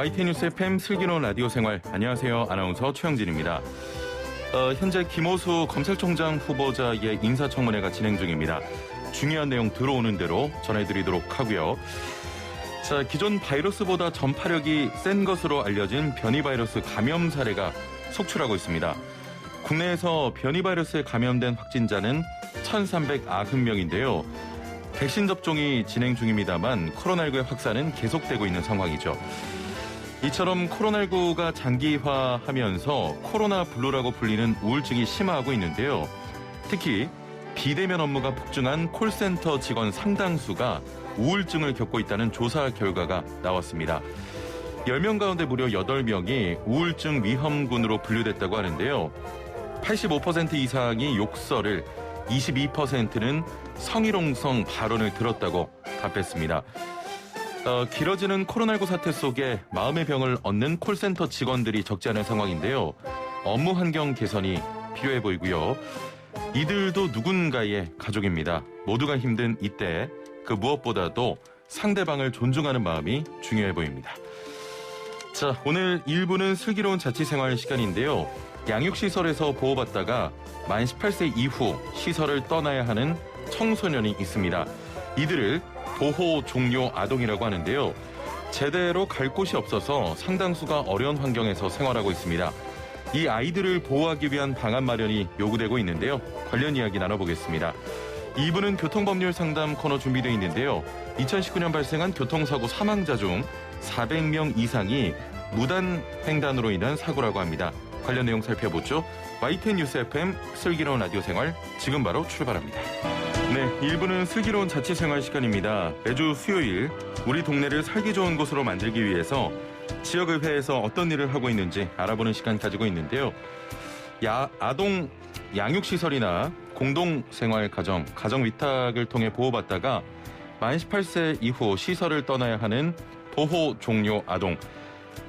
YTN 뉴스 FM 슬기로운 라디오 생활. 안녕하세요. 아나운서 최영진입니다. 현재 김호수 검찰총장 후보자의 인사청문회가 진행 중입니다. 중요한 내용 들어오는 대로 전해드리도록 하고요. 자, 기존 바이러스보다 전파력이 센 것으로 알려진 변이 바이러스 감염 사례가 속출하고 있습니다. 국내에서 변이 바이러스에 감염된 확진자는 1,390명인데요. 백신 접종이 진행 중입니다만 코로나19의 확산은 계속되고 있는 상황이죠. 이처럼 코로나19가 장기화하면서 코로나 블루라고 불리는 우울증이 심화하고 있는데요. 특히 비대면 업무가 폭증한 콜센터 직원 상당수가 우울증을 겪고 있다는 조사 결과가 나왔습니다. 10명 가운데 무려 8명이 우울증 위험군으로 분류됐다고 하는데요. 85% 이상이 욕설을, 22%는 성희롱성 발언을 들었다고 답했습니다. 길어지는 코로나19 사태 속에 마음의 병을 얻는 콜센터 직원들이 적지 않은 상황인데요. 업무 환경 개선이 필요해 보이고요. 이들도 누군가의 가족입니다. 모두가 힘든 이때 그 무엇보다도 상대방을 존중하는 마음이 중요해 보입니다. 자, 오늘 1부는 슬기로운 자취생활 시간인데요. 양육시설에서 보호받다가 만 18세 이후 시설을 떠나야 하는 청소년이 있습니다. 이들을 보호 종료 아동이라고 하는데요. 제대로 갈 곳이 없어서 상당수가 어려운 환경에서 생활하고 있습니다. 이 아이들을 보호하기 위한 방안 마련이 요구되고 있는데요. 관련 이야기 나눠보겠습니다. 2부는 교통법률 상담 코너 준비되어 있는데요. 2019년 발생한 교통사고 사망자 중 400명 이상이 무단 횡단으로 인한 사고라고 합니다. 관련 내용 살펴보죠. YTN 뉴스 FM 슬기로운 라디오 생활 지금 바로 출발합니다. 네, 1부는 슬기로운 자취생활 시간입니다. 매주 수요일 우리 동네를 살기 좋은 곳으로 만들기 위해서 지역의회에서 어떤 일을 하고 있는지 알아보는 시간 가지고 있는데요. 아동 양육시설이나 공동생활가정, 가정위탁을 통해 보호받다가 만 18세 이후 시설을 떠나야 하는 보호 종료 아동.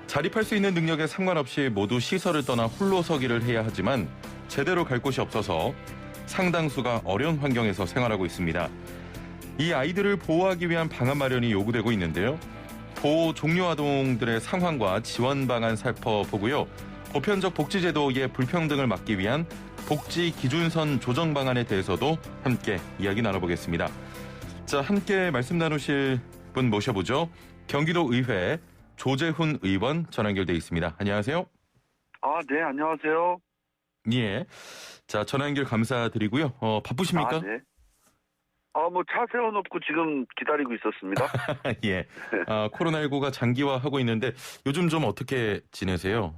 자립할 수 있는 능력에 상관없이 모두 시설을 떠나 홀로 서기를 해야 하지만 제대로 갈 곳이 없어서 상당수가 어려운 환경에서 생활하고 있습니다. 이 아이들을 보호하기 위한 방안 마련이 요구되고 있는데요. 보호 종료 아동들의 상황과 지원 방안 살펴보고요. 보편적 복지제도의 불평등을 막기 위한 복지 기준선 조정 방안에 대해서도 함께 이야기 나눠보겠습니다. 자, 함께 말씀 나누실 분 모셔보죠. 경기도 의회 조재훈 의원 전화 연결돼 있습니다. 안녕하세요. 네, 안녕하세요. 예. 자, 전화 연결 감사드리고요. 바쁘십니까? 네. 차 세워놓고 지금 기다리고 있었습니다. 예. 코로나19가 장기화하고 있는데 요즘 좀 어떻게 지내세요?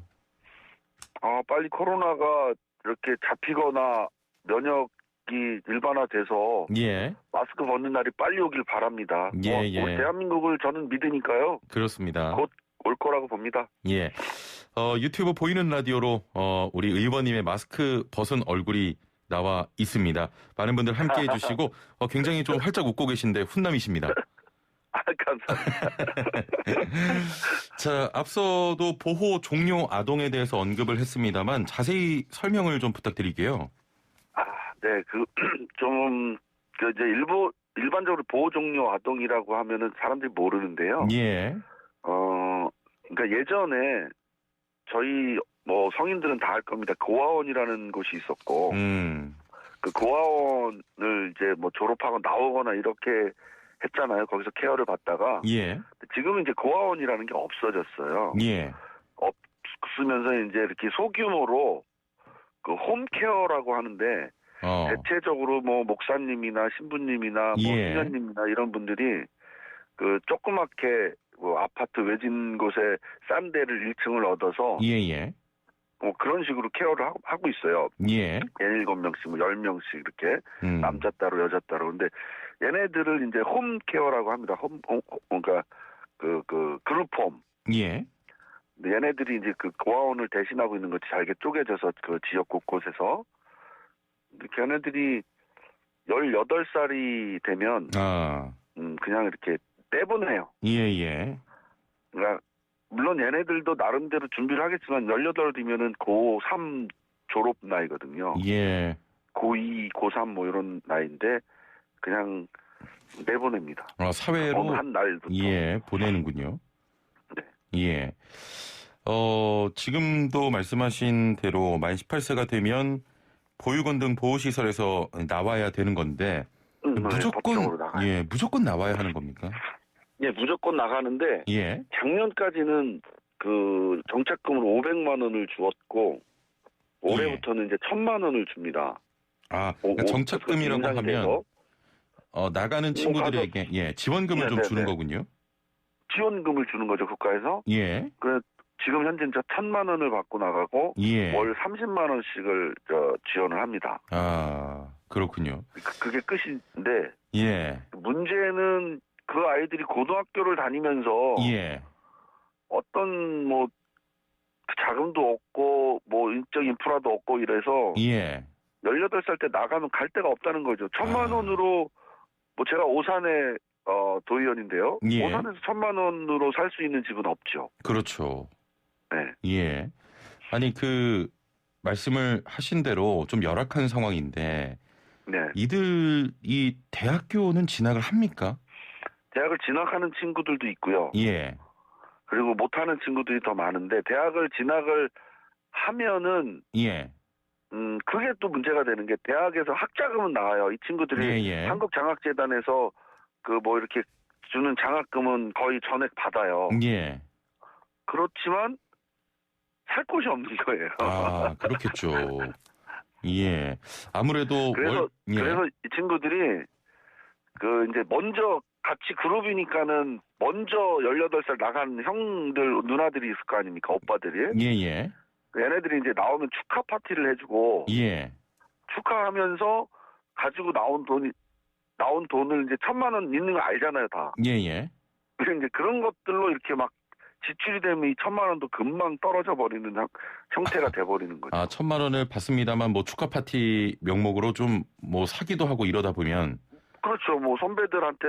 빨리 코로나가 이렇게 잡히거나 면역이 일반화돼서 예. 마스크 벗는 날이 빨리 오길 바랍니다. 예. 대한민국을 저는 믿으니까요. 그렇습니다. 곧 올 거라고 봅니다. 예. 유튜브 보이는 라디오로 우리 의원님의 마스크 벗은 얼굴이 나와 있습니다. 많은 분들 함께 해주시고 굉장히 좀 활짝 웃고 계신데 훈남이십니다. 감사합니다. 자, 앞서도 보호 종료 아동에 대해서 언급을 했습니다만 자세히 설명을 좀 부탁드릴게요. 네, 이제 일반적으로 보호 종료 아동이라고 하면은 사람들이 모르는데요. 예. 그러니까 예전에 저희 성인들은 다 알 겁니다. 고아원이라는 곳이 있었고, 그 고아원을 이제 졸업하고 나오거나 이렇게 했잖아요. 거기서 케어를 받다가. 예. 지금은 이제 고아원이라는 게 없어졌어요. 예. 없으면서 이제 이렇게 소규모로 그 홈케어라고 하는데, 대체적으로 목사님이나 신부님이나 수녀님이나 이런 분들이 그 조그맣게 아파트 외진 곳에 싼 데를 1층을 얻어서 예. 그런 식으로 케어를 하고 있어요. 예. 7명씩, 10명씩 이렇게 남자 따로 여자 따로. 근데 얘네들을 이제 홈케어라고 합니다. 그러니까 그 그룹홈. 예. 근데 얘네들이 이제 그 고아원을 대신하고 있는 것이 잘게 쪼개져서 그 지역 곳곳에서 걔네들이 18살이 되면 그냥 이렇게 떼보내요. 예. 그러니까 물론 얘네들도 나름대로 준비를 하겠지만 18이면은 고3 졸업 나이거든요. 예. 고2, 고3 이런 나이인데 그냥 내보냅니다. 사회로 한 날부터. 예, 보내는군요. 네. 예. 지금도 말씀하신 대로 만 18세가 되면 보육원 등 보호시설에서 나와야 되는 건데 법적으로 나가요. 무조건 나와야 하는 겁니까? 예, 무조건 나가는데 예. 작년까지는 그 정착금으로 500만 원을 주었고 올해부터는 이제 1,000만 원을 줍니다. 그러니까 정착금이라고 하면 나가는 친구들에게 지원금을 좀 주는 거군요. 지원금을 주는 거죠, 국가에서. 예. 그래 지금 현재 1,000만 원을 받고 나가고 예. 월 30만 원씩을 지원을 합니다. 그렇군요. 그게 끝인데 예. 문제는 그 아이들이 고등학교를 다니면서 예. 어떤 뭐 자금도 없고 뭐 인적 인프라도 없고 이래서 예. 18살 때 나가면 갈 데가 없다는 거죠. 1,000만 원으로 뭐 제가 오산에 도의원인데요. 예. 오산에서 1,000만 원으로 살 수 있는 집은 없죠. 그렇죠. 네. 예. 아니 말씀을 하신 대로 좀 열악한 상황인데 네. 이들이 대학교는 진학을 합니까? 대학을 진학하는 친구들도 있고요. 예. 그리고 못하는 친구들이 더 많은데 대학을 진학을 하면은 예. 그게 또 문제가 되는 게 대학에서 학자금은 나와요. 이 친구들이 한국장학재단에서 그 뭐 이렇게 주는 장학금은 거의 전액 받아요. 예. 그렇지만 살 곳이 없는 거예요. 그렇겠죠. 예. 아무래도 그래서 이 친구들이 그 이제 먼저 같이 그룹이니까는 먼저 18살 나간 형들 누나들이 있을 거 아닙니까? 오빠들이. 예. 얘네들이 이제 나오면 축하 파티를 해주고. 예. 축하하면서 가지고 나온 돈을 이제 1,000만 원 있는 거 알잖아요, 다. 예. 근데 이제 그런 것들로 이렇게 막 지출이 되면 이 1,000만 원도 금방 떨어져 버리는 형태가 돼 버리는 거죠. 1,000만 원을 받습니다만 뭐 축하 파티 명목으로 좀 뭐 사기도 하고 이러다 보면. 그렇죠. 뭐 선배들한테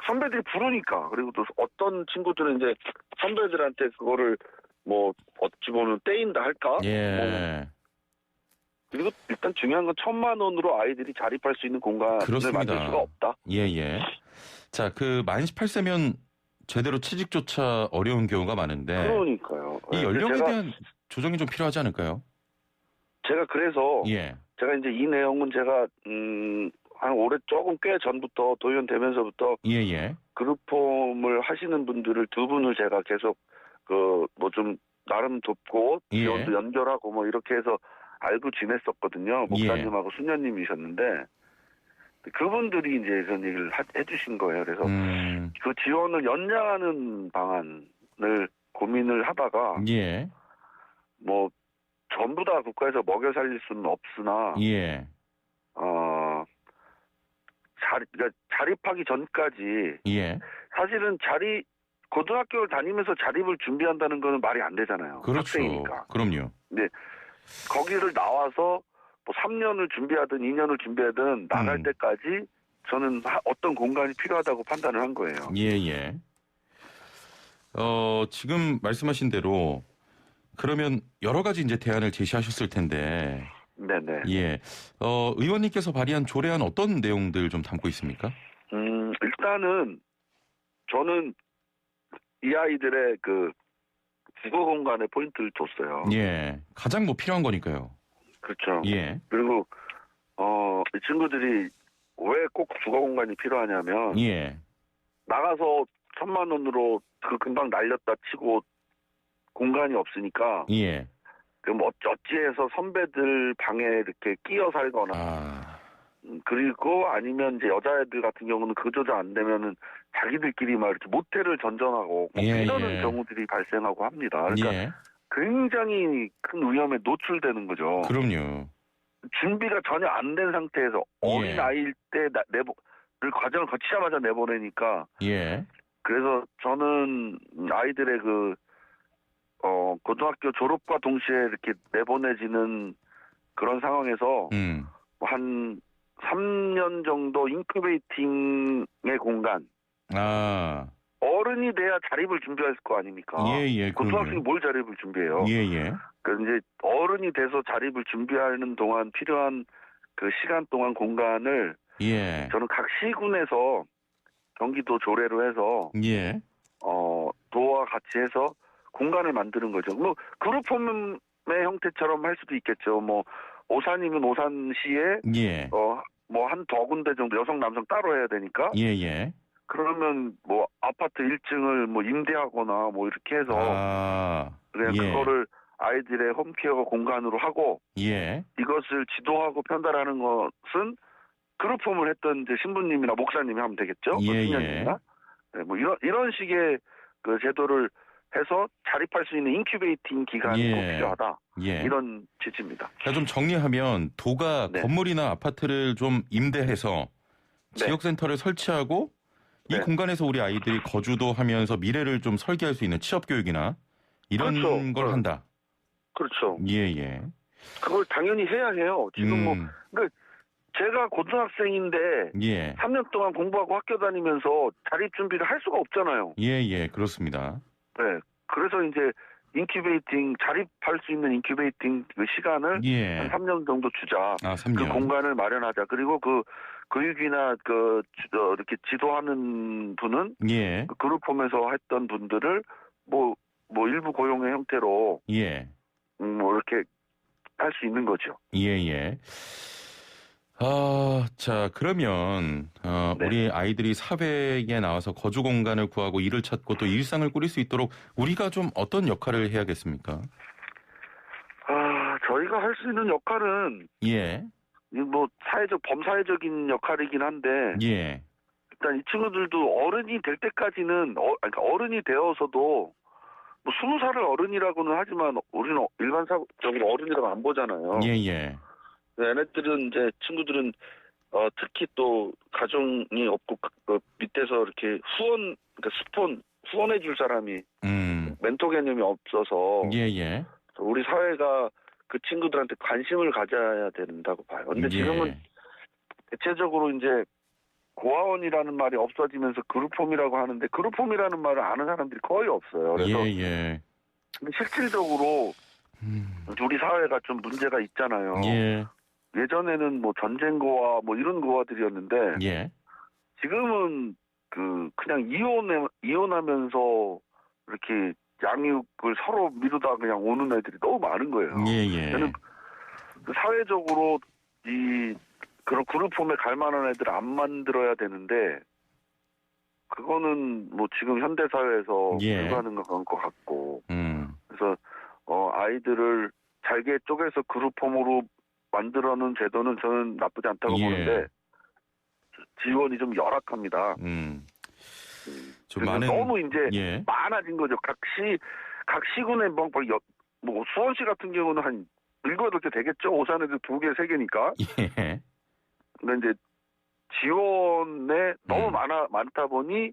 선배들이 부르니까. 그리고 또 어떤 친구들은 이제 선배들한테 그거를 뭐 어찌 보면 떼인다 할까? 예. 그리고 일단 중요한 건 1,000만 원으로 아이들이 자립할 수 있는 공간을 만들 수가 없다. 예. 자, 만 18세면 제대로 취직조차 어려운 경우가 많은데. 그러니까요. 이 연령에 대한 조정이 좀 필요하지 않을까요? 제가 그래서 제가 이제 이 내용은 제가 한 올해 조금 꽤 전부터 도의원 되면서부터 그룹홈을 하시는 분들을 두 분을 제가 계속 그 뭐 좀 나름 돕고 지원도 연결하고 뭐 이렇게 해서 알고 지냈었거든요. 목사님하고 수녀님이셨는데 그분들이 이제 이런 얘기를 해주신 거예요. 그래서 그 지원을 연장하는 방안을 고민을 하다가 뭐 전부 다 국가에서 먹여 살릴 수는 없으나 그러니까 자립하기 전까지 사실은 고등학교를 다니면서 자립을 준비한다는 거는 말이 안 되잖아요. 그렇죠. 학생이니까. 그럼요. 근데 거기를 나와서 뭐 3년을 준비하든 2년을 준비하든 나갈 때까지 저는 어떤 공간이 필요하다고 판단을 한 거예요. 예. 지금 말씀하신 대로 그러면 여러 가지 이제 대안을 제시하셨을 텐데. 네네. 의원님께서 발의한 조례안 어떤 내용들 좀 담고 있습니까? 일단은 저는 이 아이들의 그 주거 공간에 포인트를 줬어요. 가장 뭐 필요한 거니까요. 그렇죠. 그리고 이 친구들이 왜 꼭 주거 공간이 필요하냐면 나가서 1,000만 원으로 그 금방 날렸다 치고 공간이 없으니까 그럼 어찌해서 선배들 방에 이렇게 끼어 살거나 그리고 아니면 이제 여자애들 같은 경우는 그조차 안 되면은 자기들끼리 막 이렇게 모텔을 전전하고 이러는 경우들이 발생하고 합니다. 그러니까 굉장히 큰 위험에 노출되는 거죠. 그럼요. 준비가 전혀 안 된 상태에서 어린 아이일 때 과정을 거치자마자 내보내니까. 그래서 저는 아이들의 고등학교 졸업과 동시에 이렇게 내보내지는 그런 상황에서 한 3년 정도 인큐베이팅의 공간. 어른이 돼야 자립을 준비할 거 아닙니까? 고등학생이 뭘 자립을 준비해요? 그래서 이제 어른이 돼서 자립을 준비하는 동안 필요한 그 시간 동안 공간을 저는 각 시군에서 경기도 조례로 해서 도어와 같이 해서 공간을 만드는 거죠. 뭐 그룹홈의 형태처럼 할 수도 있겠죠. 뭐 오산이면 오산시에 예. 뭐 한 두 군데 정도 여성 남성 따로 해야 되니까. 예. 그러면 뭐 아파트 1층을 뭐 임대하거나 뭐 이렇게 해서 그냥 그거를 아이들의 홈케어 공간으로 하고 이것을 지도하고 편달하는 것은 그룹홈을 했던 이제 신부님이나 목사님이 하면 되겠죠. 신녀님이나. 네, 뭐 이런 식의 그 제도를 해서 자립할 수 있는 인큐베이팅 기간이 꼭 필요하다. 이런 취지입니다. 그러니까 좀 정리하면 도가 건물이나 아파트를 좀 임대해서 지역센터를 설치하고 이 공간에서 우리 아이들이 거주도 하면서 미래를 좀 설계할 수 있는 취업교육이나 이런 걸 한다. 그렇죠. 예. 그걸 당연히 해야 해요. 지금 뭐 그러니까 제가 고등학생인데 3년 동안 공부하고 학교 다니면서 자립 준비를 할 수가 없잖아요. 예, 그렇습니다. 네. 그래서 이제 인큐베이팅, 자립할 수 있는 인큐베이팅 그 시간을 한 3년 정도 주자. 3년. 그 공간을 마련하자. 그리고 그 교육이나 이렇게 지도하는 분은 그 그룹홈에서 했던 분들을 뭐 일부 고용의 형태로 뭐 이렇게 할 수 있는 거죠. 예. 자, 그러면, 우리 아이들이 사회에 나와서 거주 공간을 구하고 일을 찾고 또 일상을 꾸릴 수 있도록 우리가 좀 어떤 역할을 해야겠습니까? 저희가 할 수 있는 역할은, 뭐, 범사회적인 역할이긴 한데, 일단 이 친구들도 어른이 될 때까지는, 그러니까 어른이 되어서도, 뭐, 20살을 어른이라고는 하지만, 우리는 일반적으로 어른이라고 안 보잖아요. 얘네들은 친구들은 특히 또 가정이 없고 밑에서 이렇게 후원해 줄 사람이 멘토 개념이 없어서 우리 사회가 그 친구들한테 관심을 가져야 된다고 봐요. 근데 지금은 대체적으로 이제 고아원이라는 말이 없어지면서 그룹홈이라고 하는데 그룹홈이라는 말을 아는 사람들이 거의 없어요. 그래서 근데 실질적으로 우리 사회가 좀 문제가 있잖아요. 예전에는 뭐 전쟁고아 뭐 이런 고아들이었는데 지금은 그냥 이혼하면서 이렇게 양육을 서로 미루다 그냥 오는 애들이 너무 많은 거예요. 저는 사회적으로 그런 그룹홈에 갈 만한 애들 안 만들어야 되는데 그거는 뭐 지금 현대 사회에서 불가능한 것 같고 그래서 아이들을 잘게 쪼개서 그룹홈으로 만들어놓은 제도는 저는 나쁘지 않다고 보는데 지원이 좀 열악합니다. 좀 너무 이제 많아진 거죠. 각 시군에 뭐 수원시 같은 경우는 한 7, 8개 되겠죠. 오산에도 2개, 3개니까. 근데 이제 지원에 너무 많다 보니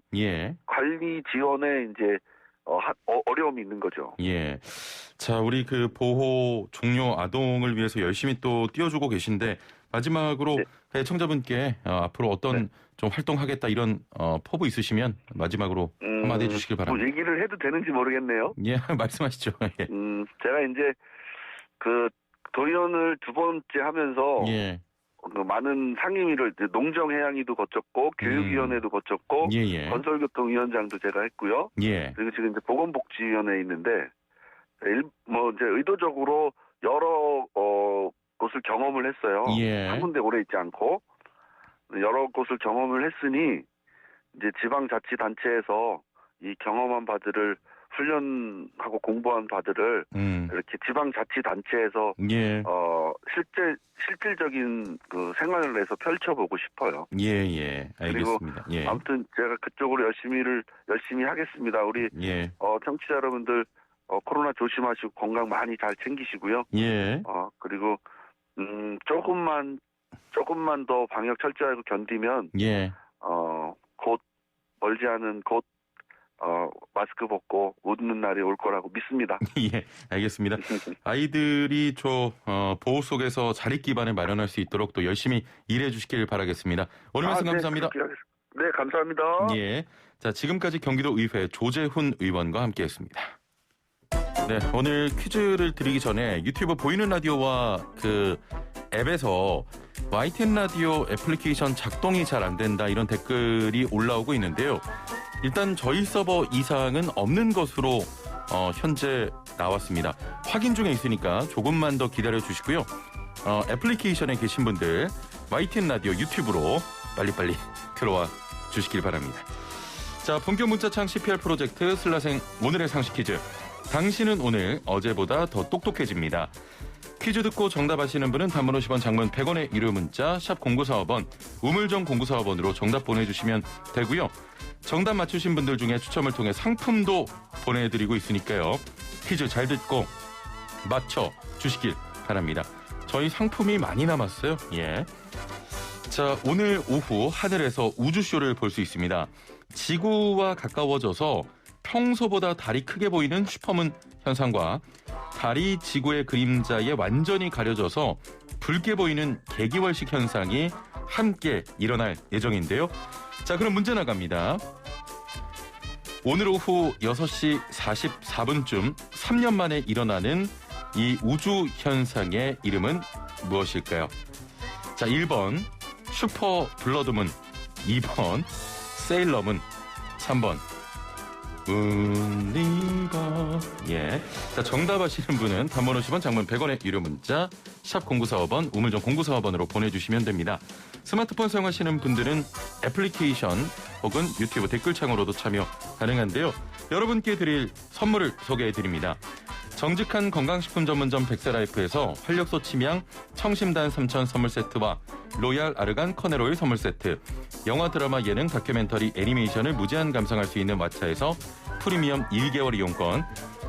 관리 지원에 이제 어려움이 있는 거죠. 자, 우리 그 보호 종료 아동을 위해서 열심히 또 띄워주고 계신데 마지막으로 애청자분께 앞으로 어떤 좀 활동하겠다 이런 포부 있으시면 마지막으로 한마디 해주시길 바랍니다. 뭐 얘기를 해도 되는지 모르겠네요. 말씀하시죠. 제가 이제 그 도의원을 2번째 하면서 많은 상임위를 농정해양위도 거쳤고 교육위원회도 거쳤고 건설교통위원장도 제가 했고요. 그리고 지금 이제 보건복지위원회에 있는데 뭐 이제 의도적으로 여러 곳을 경험을 했어요. 한 군데 오래 있지 않고 여러 곳을 경험을 했으니 이제 지방자치단체에서 이 경험한 바들을 훈련하고 공부한 바들을 이렇게 지방자치단체에서 실질적인 그 생활을 해서 펼쳐보고 싶어요. 알겠습니다. 그리고 아무튼 제가 그쪽으로 열심히 하겠습니다. 우리 청취자 여러분들 코로나 조심하시고 건강 많이 잘 챙기시고요. 그리고 조금만 더 방역 철저하게 견디면 곧 멀지 않은 마스크 벗고 웃는 날이 올 거라고 믿습니다. 알겠습니다. 아이들이 보호 속에서 자립 기반을 마련할 수 있도록 또 열심히 일해 주시길 바라겠습니다. 오늘 말씀 감사합니다. 네, 감사합니다. 자, 지금까지 경기도의회 조재훈 의원과 함께했습니다. 네, 오늘 퀴즈를 드리기 전에 유튜브 보이는 라디오와 그 앱에서 YTN 라디오 애플리케이션 작동이 잘 안 된다 이런 댓글이 올라오고 있는데요. 일단 저희 서버 이상은 없는 것으로 현재 나왔습니다. 확인 중에 있으니까 조금만 더 기다려 주시고요. 애플리케이션에 계신 분들 YTN 라디오 유튜브로 빨리빨리 들어와 주시길 바랍니다. 자, 본격 문자창 CPR 프로젝트 슬라생 오늘의 상식 퀴즈. 당신은 오늘 어제보다 더 똑똑해집니다. 퀴즈 듣고 정답 아시는 분은 단문 50원, 장문 100원의 유료 문자 샵 0945번, 우물정 0945번으로 정답 보내주시면 되고요. 정답 맞추신 분들 중에 추첨을 통해 상품도 보내드리고 있으니까요. 퀴즈 잘 듣고 맞춰주시길 바랍니다. 저희 상품이 많이 남았어요. 예. 자, 오늘 오후 하늘에서 우주쇼를 볼 수 있습니다. 지구와 가까워져서 평소보다 달이 크게 보이는 슈퍼문 현상과 달이 지구의 그림자에 완전히 가려져서 붉게 보이는 개기월식 현상이 함께 일어날 예정인데요. 자, 그럼 문제 나갑니다. 오늘 오후 6시 44분쯤 3년 만에 일어나는 이 우주 현상의 이름은 무엇일까요? 자, 1번 슈퍼 블러드문, 2번 세일러문, 3번 리버. 예. 자, 정답 아시는 분은 단문 50원, 장문 100원의 유료 문자 샵 0945번, 우물정 0945번으로 보내주시면 됩니다. 스마트폰 사용하시는 분들은 애플리케이션 혹은 유튜브 댓글창으로도 참여 가능한데요. 여러분께 드릴 선물을 소개해드립니다. 정직한 건강식품 전문점 백세라이프에서 활력소 침향 청심단 3천 선물 세트와 로얄 아르간 커넬오일 선물 세트, 영화 드라마 예능 다큐멘터리 애니메이션을 무제한 감상할 수 있는 왓챠에서 프리미엄 1개월 이용권,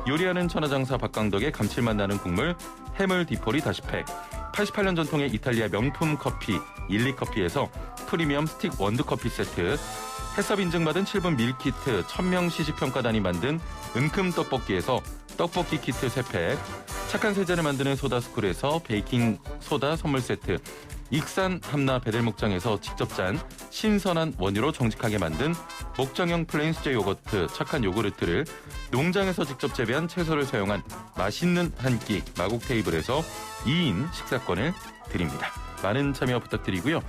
요리하는 천하장사 박강덕의 감칠맛 나는 국물 해물 디포리 다시팩, 88년 전통의 이탈리아 명품 커피 일리커피에서 프리미엄 스틱 원두커피 세트, 해썹 인증받은 7분 밀키트 1000명 시식평가단이 만든 은큼 떡볶이에서 떡볶이 키트 3팩, 착한 세제를 만드는 소다스쿨에서 베이킹 소다 선물 세트, 익산 함나 베델목장에서 직접 짠 신선한 원유로 정직하게 만든 목장형 플레인 수제 요거트 착한 요구르트를, 농장에서 직접 재배한 채소를 사용한 맛있는 한 끼 마곡 테이블에서 2인 식사권을 드립니다. 많은 참여 부탁드리고요.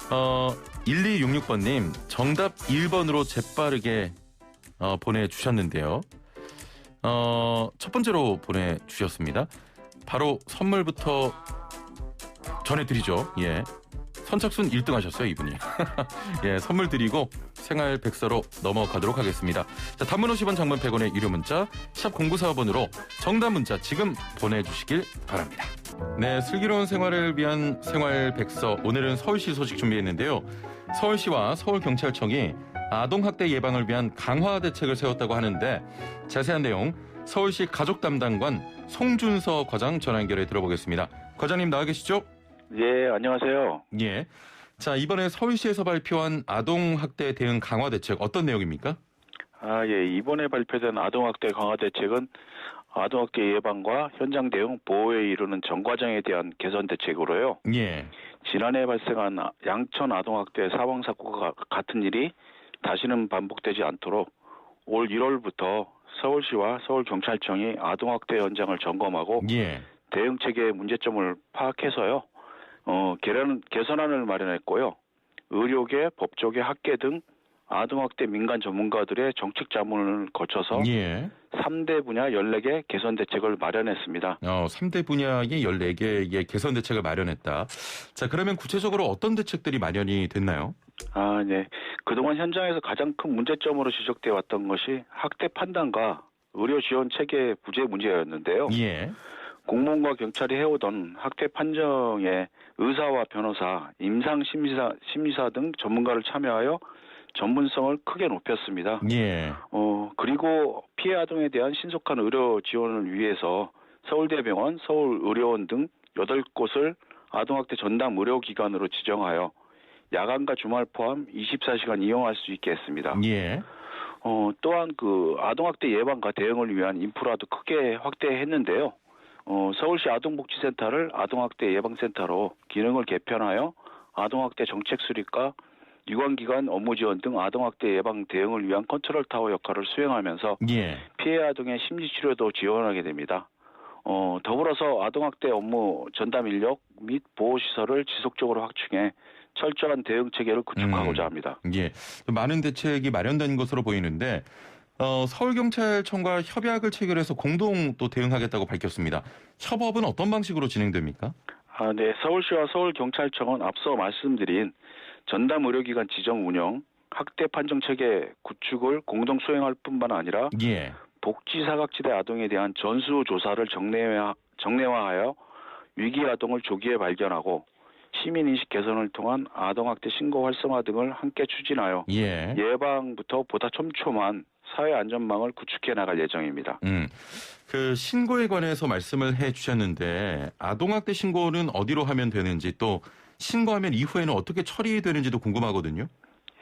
1266번님 정답 1번으로 재빠르게 보내주셨는데요. 첫 번째로 보내주셨습니다. 바로 선물부터 전해드리죠. 예. 선착순 1등 하셨어요, 이분이. 예, 선물 드리고 생활 백서로 넘어가도록 하겠습니다. 자, 단문 50원, 장문 100원의 유료 문자 샵 0945번으로 정답 문자 지금 보내주시길 바랍니다. 네, 슬기로운 생활을 위한 생활 백서, 오늘은 서울시 소식 준비했는데요. 서울시와 서울경찰청이 아동학대 예방을 위한 강화 대책을 세웠다고 하는데 자세한 내용 서울시 가족담당관 송준서 과장 전화 연결해 들어보겠습니다. 과장님 나와 계시죠? 예, 안녕하세요. 예. 자, 이번에 서울시에서 발표한 아동학대 대응 강화 대책 어떤 내용입니까? 예. 이번에 발표된 아동학대 강화 대책은 아동학대 예방과 현장 대응, 보호에 이르는 전 과정에 대한 개선 대책으로요. 예. 지난해 발생한 양천 아동학대 사망 사고가 같은 일이 다시는 반복되지 않도록 올 1월부터 서울시와 서울경찰청이 아동학대 현장을 점검하고 예. 대응 체계의 문제점을 파악해서요. 개선안을 마련했고요. 의료계, 법조계, 학계 등 아동학대 민간 전문가들의 정책 자문을 거쳐서 예. 3대 분야 14개 개선 대책을 마련했습니다. 3대 분야의 14개의 개선 대책을 마련했다. 자, 그러면 구체적으로 어떤 대책들이 마련이 됐나요? 네. 그동안 현장에서 가장 큰 문제점으로 지적되어 왔던 것이 학대 판단과 의료 지원 체계 부재 문제였는데요. 예. 공무원과 경찰이 해오던 학대 판정에 의사와 변호사, 임상심리사 등 전문가를 참여하여 전문성을 크게 높였습니다. 예. 그리고 피해 아동에 대한 신속한 의료 지원을 위해서 서울대병원, 서울의료원 등 8곳을 아동학대 전담 의료기관으로 지정하여 야간과 주말 포함 24시간 이용할 수 있게 했습니다. 예. 또한 그 아동학대 예방과 대응을 위한 인프라도 크게 확대했는데요. 서울시 아동복지센터를 아동학대 예방센터로 기능을 개편하여 아동학대 정책 수립과 유관기관 업무 지원 등 아동학대 예방 대응을 위한 컨트롤 타워 역할을 수행하면서 예. 피해 아동의 심리치료도 지원하게 됩니다. 더불어서 아동학대 업무 전담 인력 및 보호시설을 지속적으로 확충해 철저한 대응 체계를 구축하고자 합니다. 예, 많은 대책이 마련된 것으로 보이는데 서울경찰청과 협약을 체결해서 공동 또 대응하겠다고 밝혔습니다. 협업은 어떤 방식으로 진행됩니까? 네, 서울시와 서울경찰청은 앞서 말씀드린 전담 의료기관 지정 운영, 학대 판정 체계 구축을 공동 수행할 뿐만 아니라 예. 복지사각지대 아동에 대한 전수조사를 정례화하여 위기 아동을 조기에 발견하고 시민인식 개선을 통한 아동학대 신고 활성화 등을 함께 추진하여 예방부터 보다 촘촘한 사회 안전망을 구축해 나갈 예정입니다. 그 신고에 관해서 말씀을 해 주셨는데 아동학대 신고는 어디로 하면 되는지 또 신고하면 이후에는 어떻게 처리되는지도 궁금하거든요.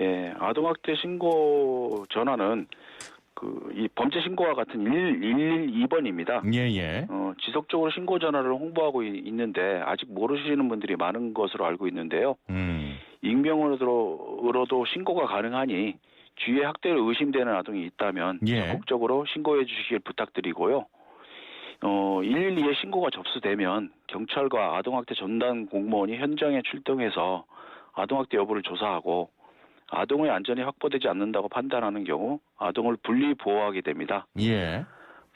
예, 아동학대 신고 전화는 이 범죄 신고와 같은 112번입니다. 예. 지속적으로 신고 전화를 홍보하고 있는데 아직 모르시는 분들이 많은 것으로 알고 있는데요. 익명으로도 신고가 가능하니 주위에 학대를 의심되는 아동이 있다면 적극적으로 신고해 주시길 부탁드리고요. 112에 신고가 접수되면 경찰과 아동학대 전담 공무원이 현장에 출동해서 아동학대 여부를 조사하고 아동의 안전이 확보되지 않는다고 판단하는 경우 아동을 분리 보호하게 됩니다.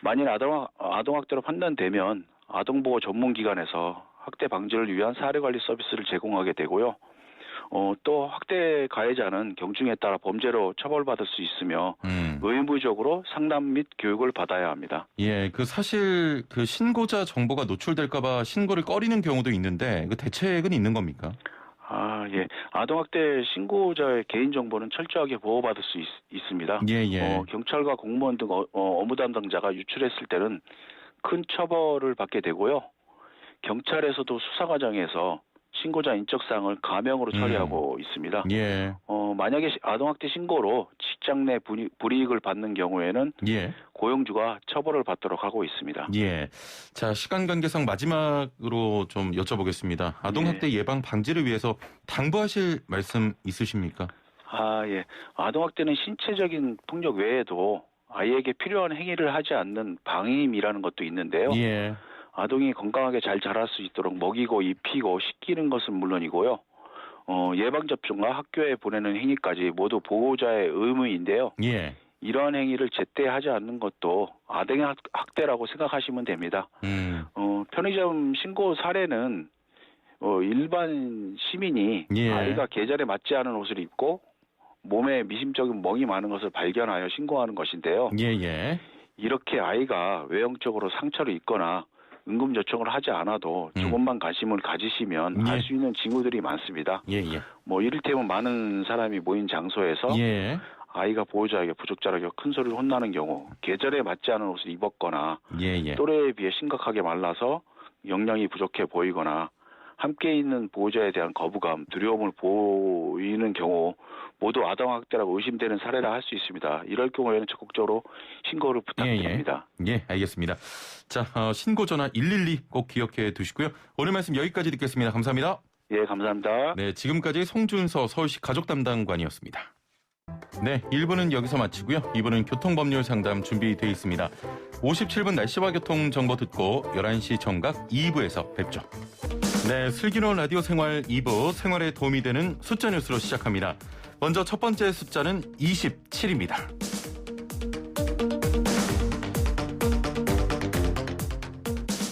만일 아동학대로 판단되면 아동보호 전문기관에서 학대 방지를 위한 사례관리 서비스를 제공하게 되고요. 또 학대 가해자는 경중에 따라 범죄로 처벌받을 수 있으며 의무적으로 상담 및 교육을 받아야 합니다. 예, 사실 신고자 정보가 노출될까봐 신고를 꺼리는 경우도 있는데 그 대책은 있는 겁니까? 예. 아동학대 신고자의 개인정보는 철저하게 보호받을 수 있습니다. 경찰과 공무원 등 업무 담당자가 유출했을 때는 큰 처벌을 받게 되고요. 경찰에서도 수사 과정에서 신고자 인적사항을 가명으로 처리하고 있습니다. 만약에 아동학대 신고로 직장 내 불이익을 받는 경우에는 고용주가 처벌을 받도록 하고 있습니다. 자, 시간 관계상 마지막으로 좀 여쭤보겠습니다. 아동학대 예방 방지를 위해서 당부하실 말씀 있으십니까? 예. 아동학대는 신체적인 폭력 외에도 아이에게 필요한 행위를 하지 않는 방임이라는 것도 있는데요. 아동이 건강하게 잘 자랄 수 있도록 먹이고 입히고 씻기는 것은 물론이고요. 예방접종과 학교에 보내는 행위까지 모두 보호자의 의무인데요. 이러한 행위를 제때 하지 않는 것도 아동학대라고 생각하시면 됩니다. 편의점 신고 사례는 일반 시민이 아이가 계절에 맞지 않은 옷을 입고 몸에 미심쩍은 멍이 많은 것을 발견하여 신고하는 것인데요. 이렇게 아이가 외형적으로 상처를 입거나 응급요청을 하지 않아도 조금만 관심을 가지시면 알 수 있는 징후들이 많습니다. 이를테면 많은 사람이 모인 장소에서 아이가 보호자에게 부적절하게 큰 소리를 혼나는 경우, 계절에 맞지 않은 옷을 입었거나 또래에 비해 심각하게 말라서 영양이 부족해 보이거나 함께 있는 보호자에 대한 거부감, 두려움을 보이는 경우 모두 아동학대라고 의심되는 사례라 할 수 있습니다. 이럴 경우에는 적극적으로 신고를 부탁드립니다. 알겠습니다. 자, 신고 전화 112 꼭 기억해 두시고요. 오늘 말씀 여기까지 듣겠습니다. 감사합니다. 감사합니다. 네, 지금까지 송준서 서울시 가족담당관이었습니다. 네, 1부는 여기서 마치고요. 2부는 교통법률 상담 준비되어 있습니다. 57분 날씨와 교통 정보 듣고 11시 정각 2부에서 뵙죠. 네, 슬기로운 라디오 생활 2부 생활에 도움이 되는 숫자 뉴스로 시작합니다. 먼저 첫 번째 숫자는 27입니다.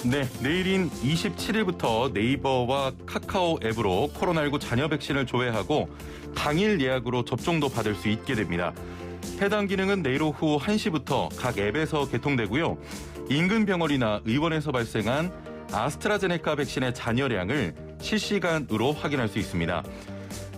네, 내일인 27일부터 네이버와 카카오 앱으로 코로나19 자녀 백신을 조회하고 당일 예약으로 접종도 받을 수 있게 됩니다. 해당 기능은 내일 오후 1시부터 각 앱에서 개통되고요. 인근 병원이나 의원에서 발생한 아스트라제네카 백신의 잔여량을 실시간으로 확인할 수 있습니다.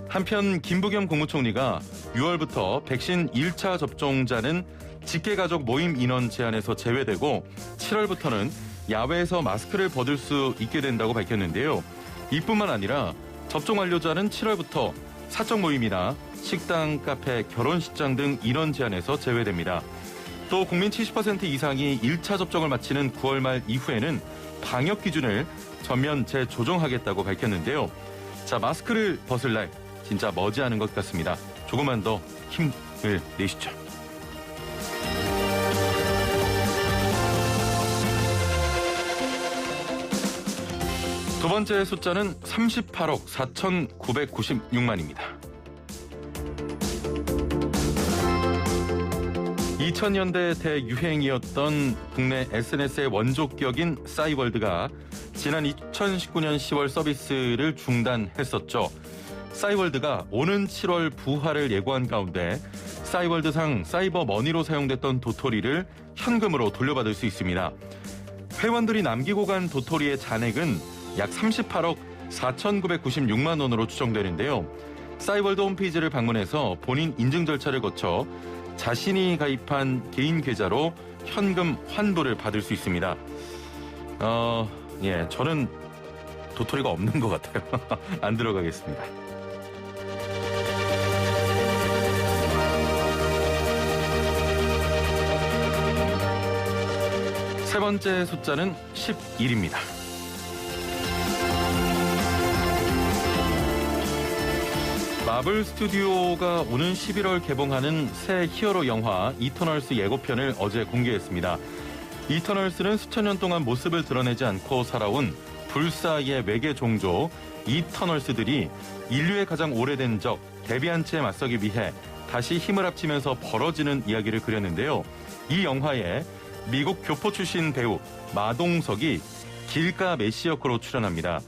한편 김부겸 국무총리가 6월부터 백신 1차 접종자는 직계가족 모임 인원 제한에서 제외되고 7월부터는 야외에서 마스크를 벗을 수 있게 된다고 밝혔는데요. 이뿐만 아니라 접종 완료자는 7월부터 사적 모임이나 식당, 카페, 결혼식장 등 인원 제한에서 제외됩니다. 또 국민 70% 이상이 1차 접종을 마치는 9월 말 이후에는 방역 기준을 전면 재조정하겠다고 밝혔는데요. 자, 마스크를 벗을 날 진짜 머지않은 것 같습니다. 조금만 더 힘을 내시죠. 두 번째 숫자는 38억 4,996만입니다. 2000년대 대유행이었던 국내 SNS의 원조격인 싸이월드가 지난 2019년 10월 서비스를 중단했었죠. 싸이월드가 오는 7월 부활을 예고한 가운데 싸이월드상 사이버 머니로 사용됐던 도토리를 현금으로 돌려받을 수 있습니다. 회원들이 남기고 간 도토리의 잔액은 약 38억 4,996만 원으로 추정되는데요. 싸이월드 홈페이지를 방문해서 본인 인증 절차를 거쳐 자신이 가입한 개인 계좌로 현금 환불을 받을 수 있습니다. 저는 도토리가 없는 것 같아요. 안 들어가겠습니다. 세 번째 숫자는 11입니다. 마블 스튜디오가 오는 11월 개봉하는 새 히어로 영화 이터널스 예고편을 어제 공개했습니다. 이터널스는 수천 년 동안 모습을 드러내지 않고 살아온 불사의 외계 종족 이터널스들이 인류의 가장 오래된 적 데비안츠에 맞서기 위해 다시 힘을 합치면서 벌어지는 이야기를 그렸는데요. 이 영화에 미국 교포 출신 배우 마동석이 길가 메시 역으로 출연합니다.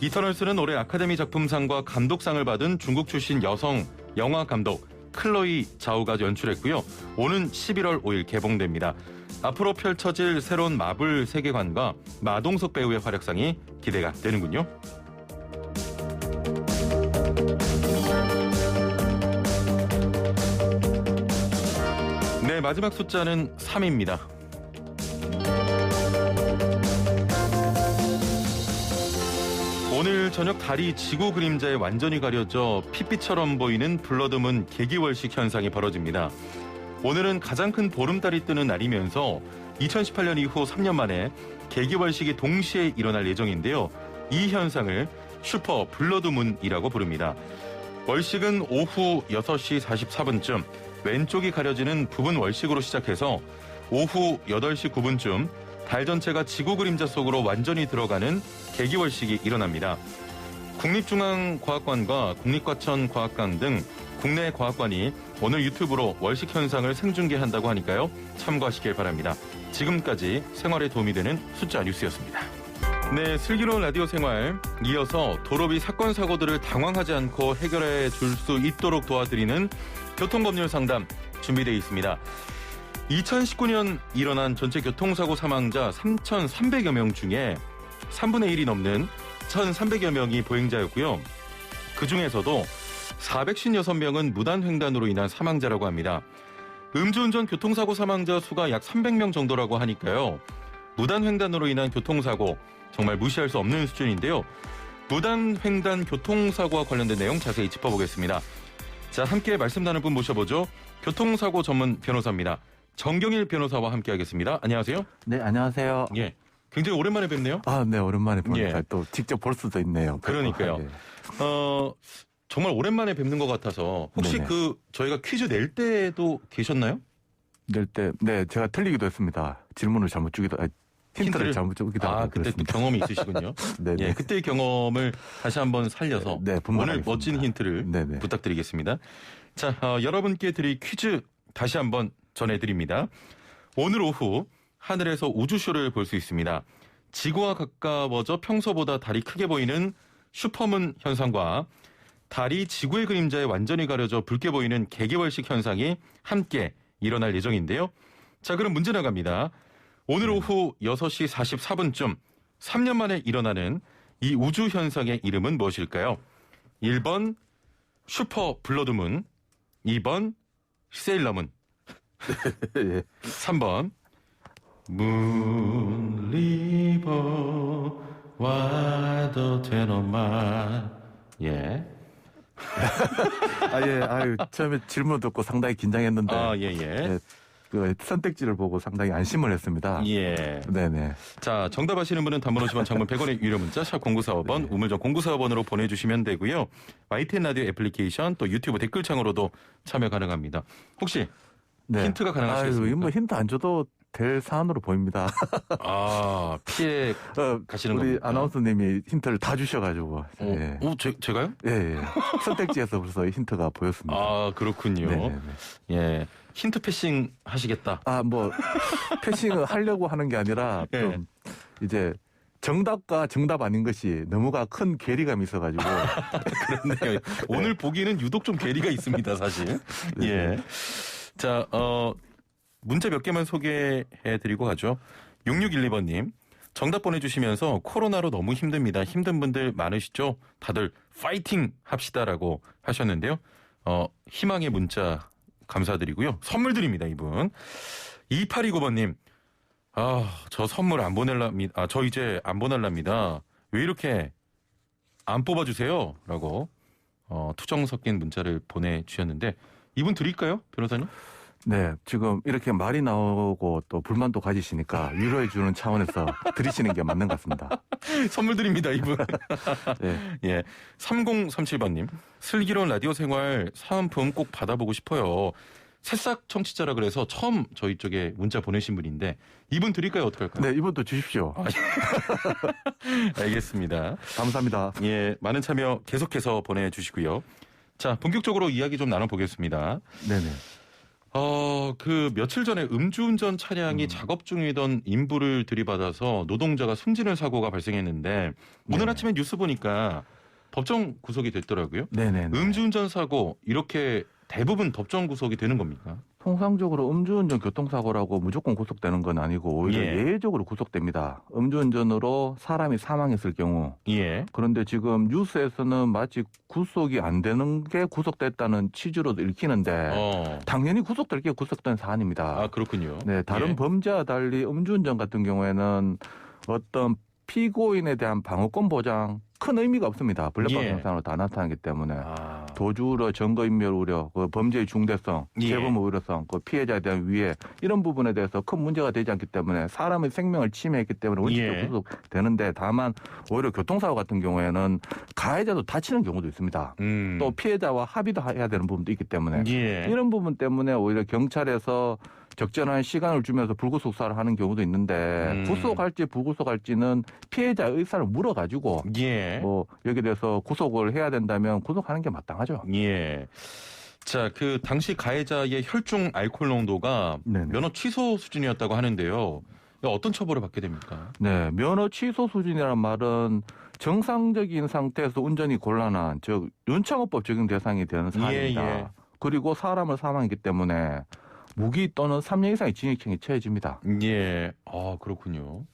이터널스는 올해 아카데미 작품상과 감독상을 받은 중국 출신 여성 영화 감독 클로이 자오가 연출했고요. 오는 11월 5일 개봉됩니다. 앞으로 펼쳐질 새로운 마블 세계관과 마동석 배우의 활약상이 기대가 되는군요. 네, 마지막 숫자는 3입니다. 오늘 저녁 달이 지구 그림자에 완전히 가려져 핏빛처럼 보이는 블러드문 개기월식 현상이 벌어집니다. 오늘은 가장 큰 보름달이 뜨는 날이면서 2018년 이후 3년 만에 개기월식이 동시에 일어날 예정인데요. 이 현상을 슈퍼 블러드문이라고 부릅니다. 월식은 오후 6시 44분쯤 왼쪽이 가려지는 부분 월식으로 시작해서 오후 8시 9분쯤 달 전체가 지구 그림자 속으로 완전히 들어가는 개기월식이 일어납니다. 국립중앙과학관과 국립과천과학관 등 국내 과학관이 오늘 유튜브로 월식 현상을 생중계한다고 하니까요. 참고하시길 바랍니다. 지금까지 생활에 도움이 되는 숫자 뉴스였습니다. 네, 슬기로운 라디오 생활. 이어서 도로비 사건 사고들을 당황하지 않고 해결해 줄 수 있도록 도와드리는 교통법률 상담 준비되어 있습니다. 2019년 일어난 전체 교통사고 사망자 3,300여 명 중에 3분의 1이 넘는 1,300여 명이 보행자였고요. 그중에서도 456명은 무단횡단으로 인한 사망자라고 합니다. 음주운전 교통사고 사망자 수가 약 300명 정도라고 하니까요. 무단횡단으로 인한 교통사고 정말 무시할 수 없는 수준인데요. 무단횡단 교통사고와 관련된 내용 자세히 짚어보겠습니다. 자, 함께 말씀 나눌 분 모셔보죠. 교통사고 전문 변호사입니다. 정경일 변호사와 함께하겠습니다. 안녕하세요. 네, 안녕하세요. 예, 굉장히 오랜만에 뵙네요. 아, 네, 오랜만에 보니까 예. 또 직접 볼 수도 있네요. 그러니까요. 네. 정말 오랜만에 뵙는 것 같아서 혹시 네네. 저희가 퀴즈 낼 때도 계셨나요? 낼 때, 네, 제가 틀리기도 했습니다. 질문을 잘못 주기도, 힌트를 잘못 주기도 하고 그때 또 그랬습니다. 경험이 있으시군요. 네, 예, 그때의 경험을 다시 한번 살려서 네, 오늘 분발하겠습니다. 멋진 힌트를 네네. 부탁드리겠습니다. 자, 여러분께 드릴 퀴즈 다시 한번 전해드립니다. 오늘 오후 하늘에서 우주쇼를 볼 수 있습니다. 지구와 가까워져 평소보다 달이 크게 보이는 슈퍼문 현상과 달이 지구의 그림자에 완전히 가려져 붉게 보이는 개기월식 현상이 함께 일어날 예정인데요. 자, 그럼 문제 나갑니다. 오늘 오후 6시 44분쯤 3년 만에 일어나는 이 우주 현상의 이름은 무엇일까요? 1번 슈퍼 블러드문, 2번 세일러문, 예. 3번 문리버 와더 테너만. 예. 예, 처음에 질문 듣고 상당히 긴장했는데. 예. 네, 그 선택지를 보고 상당히 안심을 했습니다. 예. 네네. 자, 정답 아시는 분은 단문 50원, 장문 100원의 유료 문자 샵 0945번, 우물정 0945번으로 보내주시면 되고요. YTN 라디오 애플리케이션 또 유튜브 댓글창으로도 참여 가능합니다. 혹시 네. 힌트가 가능하시겠습니까? 뭐 힌트 안 줘도 될 사안으로 보입니다. 아, 피해 가시는 우리 겁니까? 아나운서님이 힌트를 다 주셔가지고. 예. 제가요? 예. 선택지에서 벌써 힌트가 보였습니다. 아, 그렇군요. 네네네. 예. 힌트 패싱 하시겠다. 패싱을 하려고 하는 게 아니라 좀 이제 정답과 정답 아닌 것이 너무가 큰 괴리감이 있어가지고. 그렇네요. 오늘 보기에는 유독 좀 괴리가 있습니다, 사실. 예. 자, 문자 몇 개만 소개해드리고 가죠. 6612번님. 정답 보내주시면서 코로나로 너무 힘듭니다. 힘든 분들 많으시죠? 다들 파이팅 합시다라고 하셨는데요. 희망의 문자 감사드리고요. 선물 드립니다, 이분. 2829번님. 저 선물 안 보낼랍니다. 저 이제 안 보낼랍니다. 왜 이렇게 안 뽑아주세요? 라고 투정 섞인 문자를 보내주셨는데 이분 드릴까요? 변호사님? 네, 지금 이렇게 말이 나오고 또 불만도 가지시니까 위로해 주는 차원에서 드리시는 게 맞는 것 같습니다. 선물 드립니다, 이분. 네. 예. 3037번님. 슬기로운 라디오 생활 사은품 꼭 받아보고 싶어요. 새싹 청취자라 그래서 처음 저희 쪽에 문자 보내신 분인데 이분 드릴까요? 어떻게 할까요? 네, 이분도 주십시오. 알겠습니다. 감사합니다. 예, 많은 참여 계속해서 보내주시고요. 자, 본격적으로 이야기 좀 나눠보겠습니다. 네네. 며칠 전에 음주운전 차량이 작업 중이던 인부를 들이받아서 노동자가 숨지는 사고가 발생했는데 오늘 아침에 뉴스 보니까 법정 구속이 됐더라고요. 네네. 음주운전 사고 이렇게 대부분 법정 구속이 되는 겁니까? 통상적으로 음주운전 교통사고라고 무조건 구속되는 건 아니고 오히려 예외적으로 구속됩니다. 음주운전으로 사람이 사망했을 경우. 예. 그런데 지금 뉴스에서는 마치 구속이 안 되는 게 구속됐다는 취지로 읽히는데 당연히 구속될 게 구속된 사안입니다. 아, 그렇군요. 네, 다른 범죄와 달리 음주운전 같은 경우에는 어떤 피고인에 대한 방어권 보장 큰 의미가 없습니다. 불법적 형상으로 다 나타나기 때문에 도주로 증거인멸 우려, 범죄의 중대성, 재범 우려성, 피해자에 대한 위해 이런 부분에 대해서 큰 문제가 되지 않기 때문에 사람의 생명을 침해했기 때문에 원칙적으로 구속되는데 다만 오히려 교통사고 같은 경우에는 가해자도 다치는 경우도 있습니다. 또 피해자와 합의도 해야 되는 부분도 있기 때문에 이런 부분 때문에 오히려 경찰에서 적절한 시간을 주면서 불구속 수사를 하는 경우도 있는데 구속할지 불구속할지는 피해자 의사를 물어가지고 여기에 대해서 구속을 해야 된다면 구속하는 게 마땅하죠. 예. 자, 당시 가해자의 혈중 알코올 농도가 면허 취소 수준이었다고 하는데요. 어떤 처벌을 받게 됩니까? 네, 면허 취소 수준이라는 말은 정상적인 상태에서 운전이 곤란한 즉 윤창호법 적용 대상이 되는 사안입니다. 그리고 사람을 사망했기 때문에 무기 또는 3년 이상의 징역형이 처해집니다. 예. 그렇군요.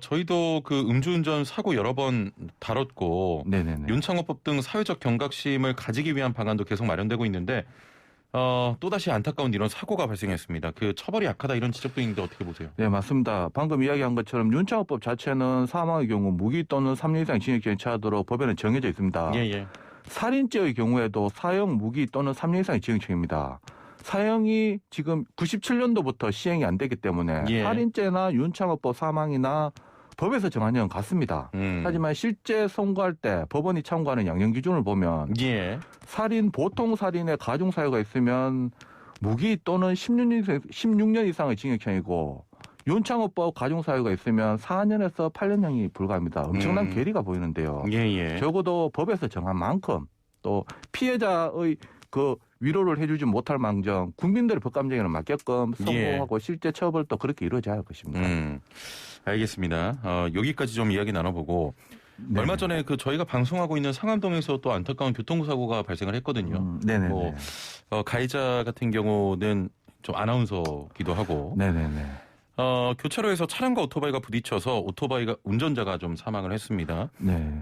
저희도 음주운전 사고 여러 번 다뤘고 윤창호법 등 사회적 경각심을 가지기 위한 방안도 계속 마련되고 있는데 또다시 안타까운 이런 사고가 발생했습니다. 처벌이 약하다 이런 지적도 있는데 어떻게 보세요? 네, 맞습니다. 방금 이야기한 것처럼 윤창호법 자체는 사망의 경우 무기 또는 3년 이상 징역형이 처하도록 법에는 정해져 있습니다. 살인죄의 경우에도 사형 무기 또는 3년 이상의 징역형입니다. 사형이 지금 97년도부터 시행이 안 되기 때문에 살인죄나 윤창호법 사망이나 법에서 정한 형은 같습니다. 하지만 실제 선고할 때 법원이 참고하는 양형 기준을 보면 살인, 보통 살인의 가중 사유가 있으면 무기 또는 16년 이상의 징역형이고 윤창호법 가중 사유가 있으면 4년에서 8년형이 불가합니다. 엄청난 괴리가 보이는데요. 적어도 법에서 정한 만큼 또 피해자의 위로를 해주지 못할 망정 국민들의 법감정에는 맞게끔 선고하고 실제 처벌도 그렇게 이루어져야 할 것입니다. 알겠습니다. 여기까지 좀 이야기 나눠보고 얼마 전에 저희가 방송하고 있는 상암동에서 또 안타까운 교통사고가 발생을 했거든요. 가해자 같은 경우는 좀 아나운서기도 하고 교차로에서 차량과 오토바이가 부딪혀서 운전자가 좀 사망을 했습니다.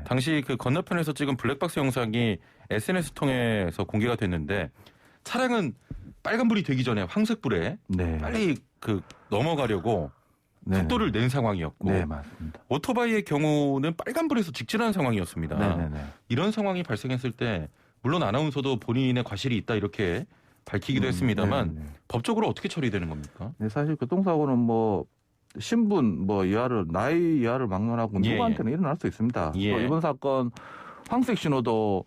당시 건너편에서 찍은 블랙박스 영상이 SNS 통해서 공개가 됐는데 차량은 빨간불이 되기 전에 황색불에 빨리 넘어가려고 속도를 낸 상황이었고 맞습니다. 오토바이의 경우는 빨간불에서 직진하는 상황이었습니다. 이런 상황이 발생했을 때 물론 아나운서도 본인의 과실이 있다 이렇게 밝히기도 했습니다만 법적으로 어떻게 처리되는 겁니까? 사실 교통사고는 신분 나이 이하를 막론하고 누구한테는 일어날 수 있습니다. 또 이번 사건 황색 신호도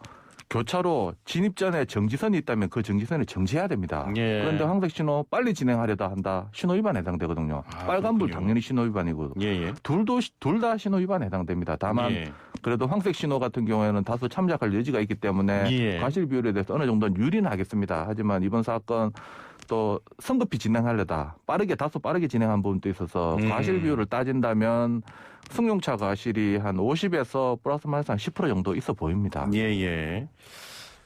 교차로 진입 전에 정지선이 있다면 그 정지선을 정지해야 됩니다. 예. 그런데 황색 신호 빨리 진행하려다 한다. 신호 위반에 해당되거든요. 빨간불 당연히 신호 위반이고 둘 다 신호 위반에 해당됩니다. 다만 그래도 황색 신호 같은 경우에는 다소 참작할 여지가 있기 때문에 과실 비율에 대해서 어느 정도는 유리는 하겠습니다. 하지만 이번 사건 또 성급히 진행하려다 다소 빠르게 진행한 부분도 있어서 과실 비율을 따진다면 승용차 과실이 한 50에서 플러스 마이너스 한 10% 정도 있어 보입니다. 예.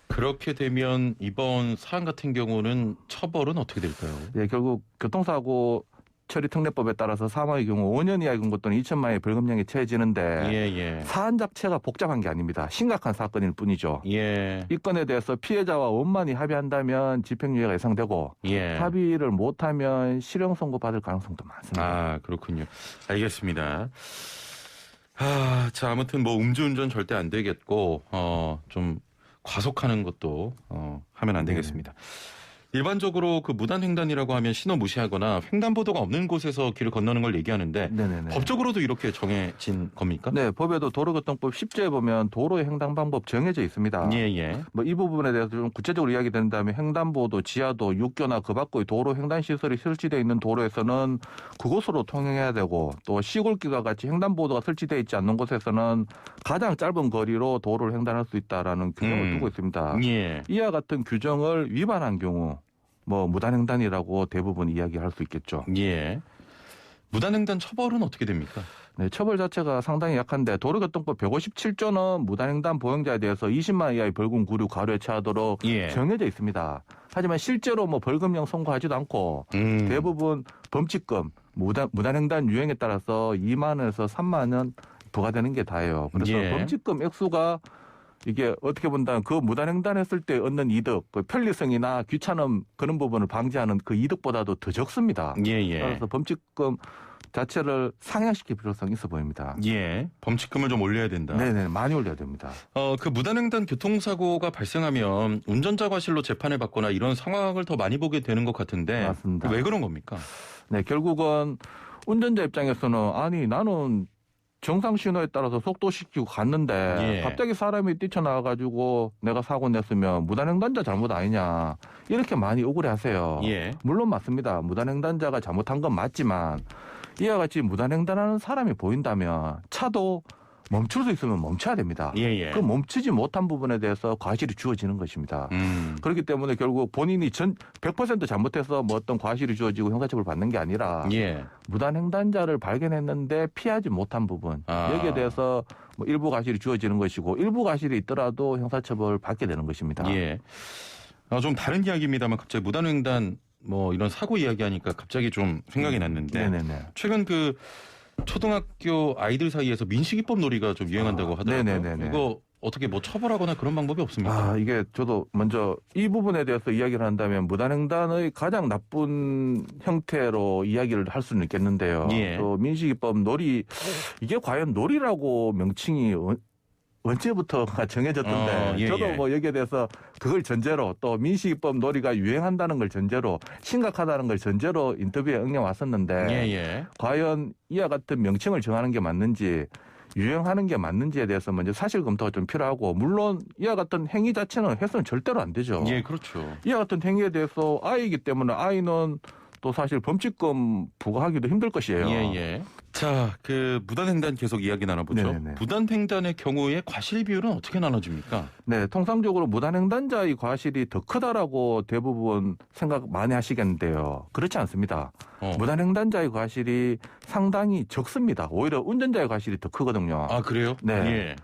그렇게 되면 이번 사안 같은 경우는 처벌은 어떻게 될까요? 예, 결국 교통사고 처리 특례법에 따라서 사망의 경우 5년 이하의 금고 또는 2천만 원의 벌금형이 처해지는데 사안 자체가 복잡한 게 아닙니다. 심각한 사건일 뿐이죠. 이 건에 대해서 피해자와 원만히 합의한다면 집행유예가 예상되고 합의를 못하면 실형 선고 받을 가능성도 많습니다. 아, 그렇군요. 알겠습니다. 자, 아무튼 뭐 음주운전 절대 안 되겠고 좀 과속하는 것도 하면 안 되겠습니다. 일반적으로 그 무단횡단이라고 하면 신호 무시하거나 횡단보도가 없는 곳에서 길을 건너는 걸 얘기하는데 법적으로도 이렇게 정해진 겁니까? 네, 법에도 도로교통법 10조에 보면 도로의 횡단 방법 정해져 있습니다. 뭐 이 부분에 대해서 좀 구체적으로 이야기된다면 횡단보도, 지하도, 육교나 그 밖의 도로 횡단 시설이 설치되어 있는 도로에서는 그곳으로 통행해야 되고 또 시골길과 같이 횡단보도가 설치되어 있지 않는 곳에서는 가장 짧은 거리로 도로를 횡단할 수 있다라는 규정을 두고 있습니다. 이와 같은 규정을 위반한 경우 뭐 무단횡단이라고 대부분 이야기할 수 있겠죠. 무단횡단 처벌은 어떻게 됩니까? 네, 처벌 자체가 상당히 약한데 도로교통법 157조는 무단횡단 보행자에 대해서 20만 원 이하의 벌금 구류 과료에 처하도록 정해져 있습니다. 하지만 실제로 뭐 벌금형 선고하지도 않고 대부분 범칙금, 무단횡단 유형에 따라서 2만 원에서 3만 원 부과되는 게 다예요. 그래서 범칙금 액수가 이게 어떻게 본다면 그 무단횡단했을 때 얻는 이득, 그 편리성이나 귀찮음 그런 부분을 방지하는 그 이득보다도 더 적습니다. 그래서 범칙금 자체를 상향시킬 필요성이 있어 보입니다. 범칙금을 좀 올려야 된다. 네네, 많이 올려야 됩니다. 그 무단횡단 교통사고가 발생하면 운전자 과실로 재판을 받거나 이런 상황을 더 많이 보게 되는 것 같은데 맞습니다. 왜 그런 겁니까? 네, 결국은 운전자 입장에서는 아니 나는 정상 신호에 따라서 속도시키고 갔는데 갑자기 사람이 뛰쳐나와가지고 내가 사고 냈으면 무단횡단자 잘못 아니냐 이렇게 많이 억울해하세요. 물론 맞습니다. 무단횡단자가 잘못한 건 맞지만 이와 같이 무단횡단하는 사람이 보인다면 차도 멈출 수 있으면 멈춰야 됩니다. 그 멈추지 못한 부분에 대해서 과실이 주어지는 것입니다. 그렇기 때문에 결국 본인이 100% 잘못해서 뭐 어떤 과실이 주어지고 형사처벌 받는 게 아니라 무단횡단자를 발견했는데 피하지 못한 부분 여기에 대해서 뭐 일부 과실이 주어지는 것이고 일부 과실이 있더라도 형사처벌 받게 되는 것입니다. 좀 다른 이야기입니다만 갑자기 무단횡단 뭐 이런 사고 이야기하니까 갑자기 좀 생각이 났는데 최근 그 초등학교 아이들 사이에서 민식이법 놀이가 좀 유행한다고 하더라고요. 이거 어떻게 뭐 처벌하거나 그런 방법이 없습니까? 이게 저도 먼저 이 부분에 대해서 이야기를 한다면 무단횡단의 가장 나쁜 형태로 이야기를 할 수는 있겠는데요. 또 민식이법 놀이 이게 과연 놀이라고 명칭이 언제부터가 정해졌던데 저도 뭐 여기에 대해서 그걸 전제로 또 민식이법 놀이가 유행한다는 걸 전제로 심각하다는 걸 전제로 인터뷰에 응해 왔었는데 과연 이와 같은 명칭을 정하는 게 맞는지 유행하는 게 맞는지에 대해서 먼저 사실 검토가 좀 필요하고 물론 이와 같은 행위 자체는 해서는 절대로 안 되죠. 그렇죠. 이와 같은 행위에 대해서 아이이기 때문에 아이는 또 사실 범칙금 부과하기도 힘들 것이에요. 자, 그 무단횡단 계속 이야기 나눠보죠. 무단횡단의 경우에 과실 비율은 어떻게 나눠집니까? 네, 통상적으로 무단횡단자의 과실이 더 크다라고 대부분 생각 많이 하시겠는데요. 그렇지 않습니다. 무단횡단자의 과실이 상당히 적습니다. 오히려 운전자의 과실이 더 크거든요. 아, 그래요? 네.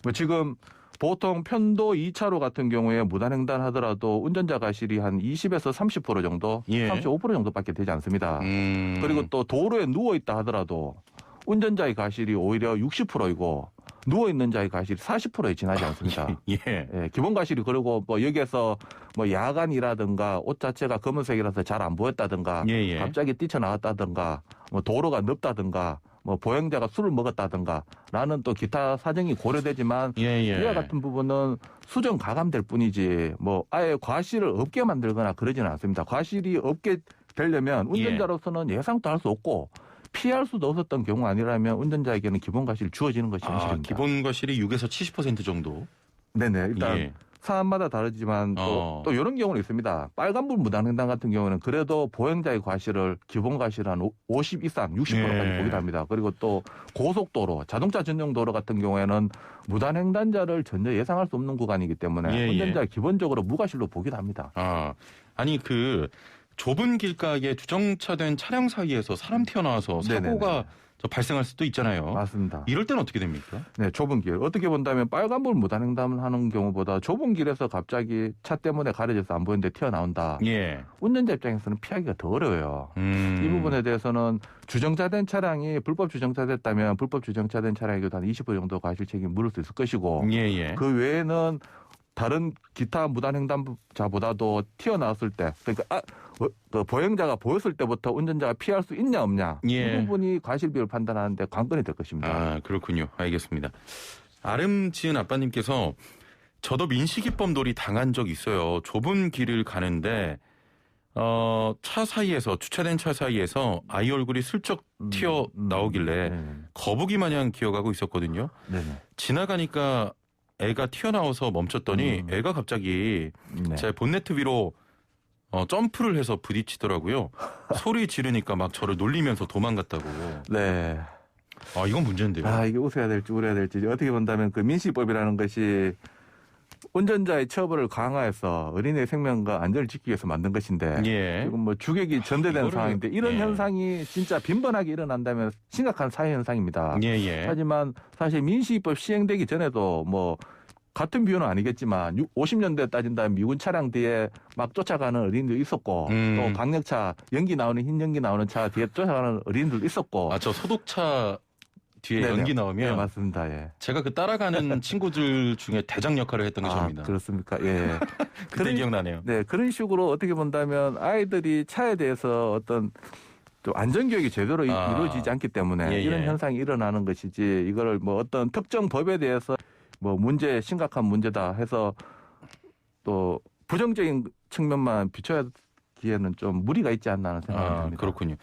뭐 지금 보통 편도 2차로 같은 경우에 무단횡단 하더라도 운전자 과실이 한 20에서 30% 정도, 35% 정도밖에 되지 않습니다. 그리고 또 도로에 누워있다 하더라도 운전자의 과실이 오히려 60%이고 누워있는 자의 과실이 40%에 지나지 않습니다. 기본 과실이 그리고 뭐 여기에서 뭐 야간이라든가 옷 자체가 검은색이라서 잘 안 보였다든가 갑자기 뛰쳐나왔다든가 뭐 도로가 넓다든가 뭐 보행자가 술을 먹었다든가 라는 또 기타 사정이 고려되지만 이와 같은 부분은 수정 가감될 뿐이지 뭐 아예 과실을 없게 만들거나 그러지는 않습니다. 과실이 없게 되려면 운전자로서는 예상도 할 수 없고 피할 수도 없었던 경우 아니라면 운전자에게는 기본 과실이 주어지는 것이 현실입니다. 기본 과실이 6에서 70% 정도? 네네. 일단 사안마다 다르지만 또 이런 경우는 있습니다. 빨간불 무단횡단 같은 경우는 그래도 보행자의 과실을 기본 과실 한 50 이상 60%까지 보기도 합니다. 그리고 또 고속도로, 자동차 전용 도로 같은 경우에는 무단횡단자를 전혀 예상할 수 없는 구간이기 때문에 운전자 기본적으로 무과실로 보기도 합니다. 아니 그 좁은 길가에 주정차된 차량 사이에서 사람 튀어나와서 사고가 발생할 수도 있잖아요. 맞습니다. 이럴 때는 어떻게 됩니까? 네, 좁은 길. 어떻게 본다면 빨간불 무단횡단을 하는 경우보다 좁은 길에서 갑자기 차 때문에 가려져서 안 보이는데 튀어나온다. 운전자 입장에서는 피하기가 더 어려워요. 이 부분에 대해서는 주정차된 차량이 불법 주정차됐다면 불법 주정차된 차량에게도 한 20% 정도 과실 책임 물을 수 있을 것이고 그 외에는 다른 기타 무단횡단자보다도 튀어나왔을 때 그러니까 그 보행자가 보였을 때부터 운전자가 피할 수 있냐 없냐 이 부분이 과실비율 판단하는데 관건이 될 것입니다. 그렇군요. 알겠습니다. 아름지은 아빠님께서 저도 민식이법 놀이 당한 적 있어요. 좁은 길을 가는데 차 사이에서 주차된 차 사이에서 아이 얼굴이 슬쩍 튀어나오길래 거북이 마냥 기어가고 있었거든요. 지나가니까 애가 튀어나와서 멈췄더니 애가 갑자기 제 본네트 위로 점프를 해서 부딪히더라고요. 소리 지르니까 막 저를 놀리면서 도망갔다고. 네. 이건 문제인데요. 이게 웃어야 될지 울어야 될지 어떻게 본다면 그 민식법이라는 것이 운전자의 처벌을 강화해서 어린이의 생명과 안전을 지키기 위해서 만든 것인데 지금 뭐 주객이 전대되는 상황인데 이런 현상이 진짜 빈번하게 일어난다면 심각한 사회 현상입니다. 하지만 사실 민식이법 시행되기 전에도 뭐 같은 비유는 아니겠지만 50년대 따진다면 미군 차량 뒤에 막 쫓아가는 어린이도 있었고 또 강력차 연기 나오는 흰 연기 나오는 차 뒤에 쫓아가는 어린이들도 있었고 저 소독차 뒤에 연기 나오면 맞습니다. 제가 그 따라가는 친구들 중에 대장 역할을 했던 것입니다. 그렇습니까? 그때 기억나네요. 네, 그런 식으로 어떻게 본다면 아이들이 차에 대해서 어떤 또 안전교육이 제대로 이루어지지 않기 때문에 이런 현상이 일어나는 것이지 이거를 뭐 어떤 특정 법에 대해서 뭐 심각한 문제다 해서 또 부정적인 측면만 비춰기에는 좀 무리가 있지 않나 하는 생각이 듭니다. 그렇군요.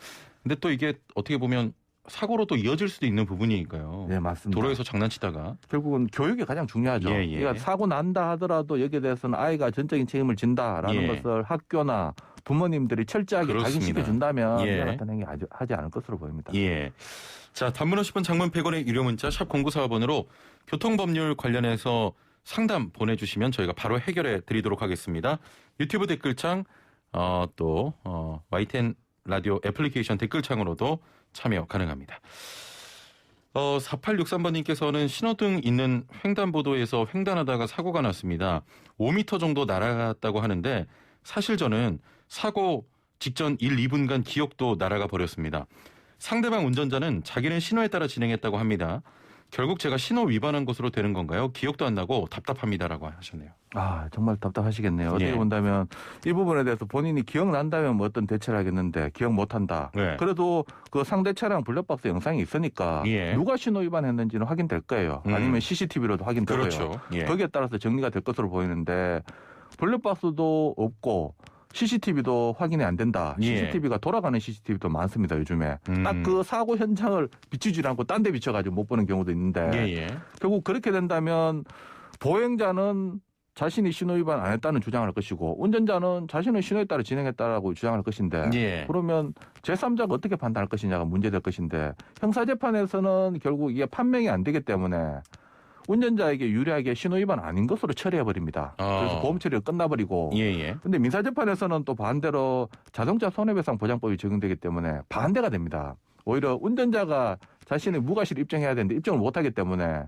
근데 또 이게 어떻게 보면 사고로 또 이어질 수도 있는 부분이니까요. 네, 맞습니다. 도로에서 장난치다가 결국은 교육이 가장 중요하죠. 그러니까 사고 난다 하더라도 여기에 대해서는 아이가 전적인 책임을 진다라는 것을 학교나 부모님들이 철저하게 각인시켜 준다면 이런 어떤 행위 하지 않을 것으로 보입니다. 자, 단문 50원, 장문 100원의 유료 문자 샵 0945번으로 교통법률 관련해서 상담 보내주시면 저희가 바로 해결해 드리도록 하겠습니다. 유튜브 댓글창 또 YTN 라디오 애플리케이션 댓글창으로도 참여 가능합니다. 4863번님께서는 신호등 있는 횡단보도에서 횡단하다가 사고가 났습니다. 5m 정도 날아갔다고 하는데 사실 저는 사고 직전 1, 2분간 기억도 날아가 버렸습니다. 상대방 운전자는 자기는 신호에 따라 진행했다고 합니다. 결국 제가 신호 위반한 것으로 되는 건가요? 기억도 안 나고 답답합니다라고 하셨네요. 정말 답답하시겠네요. 어떻게 본다면 이 부분에 대해서 본인이 기억난다면 뭐 어떤 대처를 하겠는데 기억 못한다. 그래도 그 상대 차량 블랙박스 영상이 있으니까 누가 신호 위반했는지는 확인될 거예요. 아니면 CCTV로도 확인될 거예요. 거기에 따라서 정리가 될 것으로 보이는데 블랙박스도 없고 CCTV도 확인이 안 된다. CCTV가 돌아가는 CCTV도 많습니다. 요즘에. 딱 그 사고 현장을 비추지 않고 딴 데 비춰가지고 못 보는 경우도 있는데 결국 그렇게 된다면 보행자는 자신이 신호 위반 안 했다는 주장을 할 것이고 운전자는 자신은 신호에 따라 진행했다라고 주장할 것인데 그러면 제3자가 어떻게 판단할 것이냐가 문제될 것인데 형사재판에서는 결국 이게 판명이 안 되기 때문에 운전자에게 유리하게 신호 위반 아닌 것으로 처리해버립니다. 그래서 보험 처리가 끝나버리고. 근데 민사재판에서는 또 반대로 자동차 손해배상 보장법이 적용되기 때문에 반대가 됩니다. 오히려 운전자가 자신의 무과실을 입증해야 되는데 입증을 못하기 때문에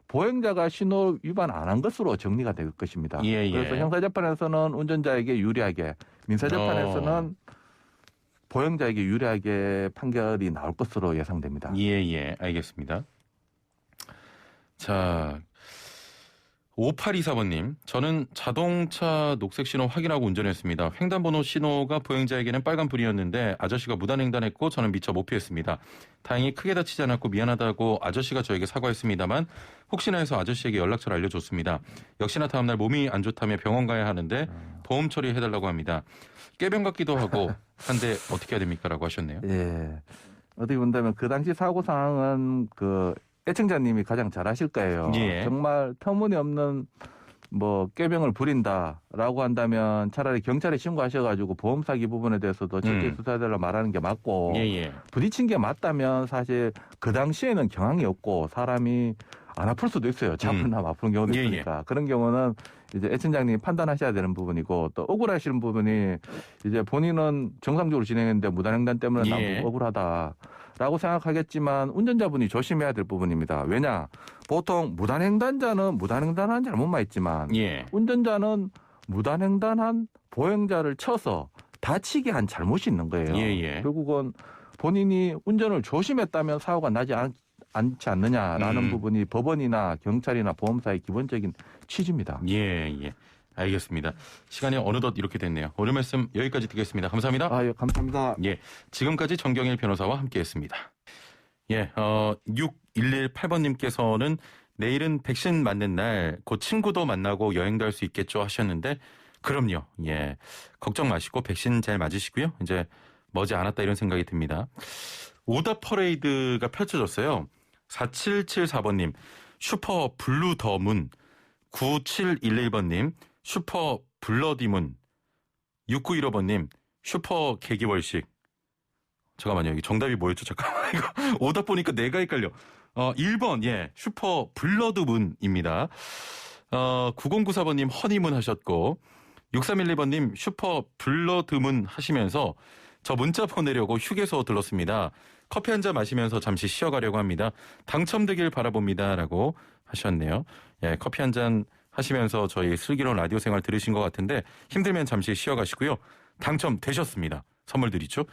보행자가 신호 위반 안 한 것으로 정리가 될 것입니다. 그래서 형사재판에서는 운전자에게 유리하게, 민사재판에서는 보행자에게 유리하게 판결이 나올 것으로 예상됩니다. 알겠습니다. 자, 5824번님. 저는 자동차 녹색 신호 확인하고 운전했습니다. 횡단번호 신호가 보행자에게는 빨간불이었는데 아저씨가 무단횡단했고 저는 미처 못 피했습니다. 다행히 크게 다치지 않았고 미안하다고 아저씨가 저에게 사과했습니다.만 혹시나 해서 아저씨에게 연락처를 알려줬습니다. 역시나 다음날 몸이 안 좋다며 병원 가야 하는데 보험 처리해달라고 합니다. 꾀병 같기도 하고 한데 어떻게 해야 됩니까? 라고 하셨네요. 어떻게 본다면 그 당시 사고 상황은 애청자님이 가장 잘 아실 거예요. 정말 터무니없는 뭐 꾀병을 부린다라고 한다면 차라리 경찰에 신고하셔가지고 보험 사기 부분에 대해서도 적극 수사해달라 말하는 게 맞고 부딪힌 게 맞다면 사실 그 당시에는 경황이 없고 사람이 안 아플 수도 있어요. 잡으면 아픈 경우도 있으니까 그런 경우는 이제 애 팀장님이 판단하셔야 되는 부분이고 또 억울하시는 부분이 이제 본인은 정상적으로 진행했는데 무단횡단 때문에 나도 억울하다라고 생각하겠지만 운전자분이 조심해야 될 부분입니다. 왜냐? 보통 무단횡단자는 무단횡단한 잘못만 있지만 운전자는 무단횡단한 보행자를 쳐서 다치게 한 잘못이 있는 거예요. 결국은 본인이 운전을 조심했다면 사고가 나지 않지 않느냐라는 부분이 법원이나 경찰이나 보험사의 기본적인 취지입니다. 알겠습니다. 시간이 어느덧 이렇게 됐네요. 오늘 말씀 여기까지 듣겠습니다. 감사합니다. 감사합니다. 지금까지 정경일 변호사와 함께했습니다. 6118번님께서는 내일은 백신 맞는 날 곧 친구도 만나고 여행도 할 수 있겠죠 하셨는데 그럼요. 걱정 마시고 백신 잘 맞으시고요. 이제 머지 않았다 이런 생각이 듭니다. 오답 퍼레이드가 펼쳐졌어요. 4774번님 슈퍼 블루 더문 9711번님 슈퍼 블러디문 6915번님 슈퍼 개기월식 잠깐만요. 여기 정답이 뭐였죠? 잠깐만 이거 오답 보니까 내가 헷갈려. 1번 슈퍼 블러드문입니다. 9094번님 허니문 하셨고 6312번님 슈퍼 블러드문 하시면서 저 문자 보내려고 휴게소 들렀습니다. 커피 한 잔 마시면서 잠시 쉬어가려고 합니다. 당첨되길 바라봅니다. 라고 하셨네요. 커피 한 잔 하시면서 저희 슬기로운 라디오 생활 들으신 것 같은데 힘들면 잠시 쉬어가시고요. 당첨되셨습니다. 선물 드리죠.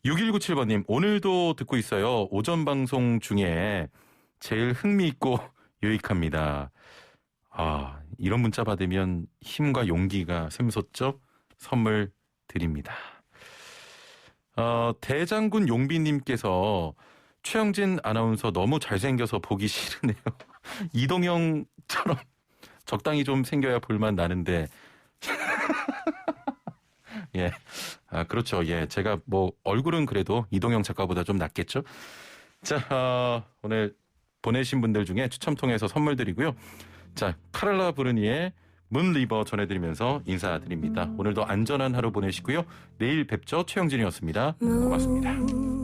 6197번님 오늘도 듣고 있어요. 오전 방송 중에 제일 흥미있고 유익합니다. 이런 문자 받으면 힘과 용기가 샘솟죠. 선물 드립니다. 대장군 용비님께서 최영진 아나운서 너무 잘생겨서 보기 싫으네요. 이동형처럼 적당히 좀 생겨야 볼만 나는데. 그렇죠. 제가 뭐 얼굴은 그래도 이동형 작가보다 좀 낫겠죠. 자, 오늘 보내신 분들 중에 추첨 통해서 선물 드리고요. 자, 카를라 브루니의 문리버 전해드리면서 인사드립니다. 오늘도 안전한 하루 보내시고요. 내일 뵙죠. 최영진이었습니다. 고맙습니다.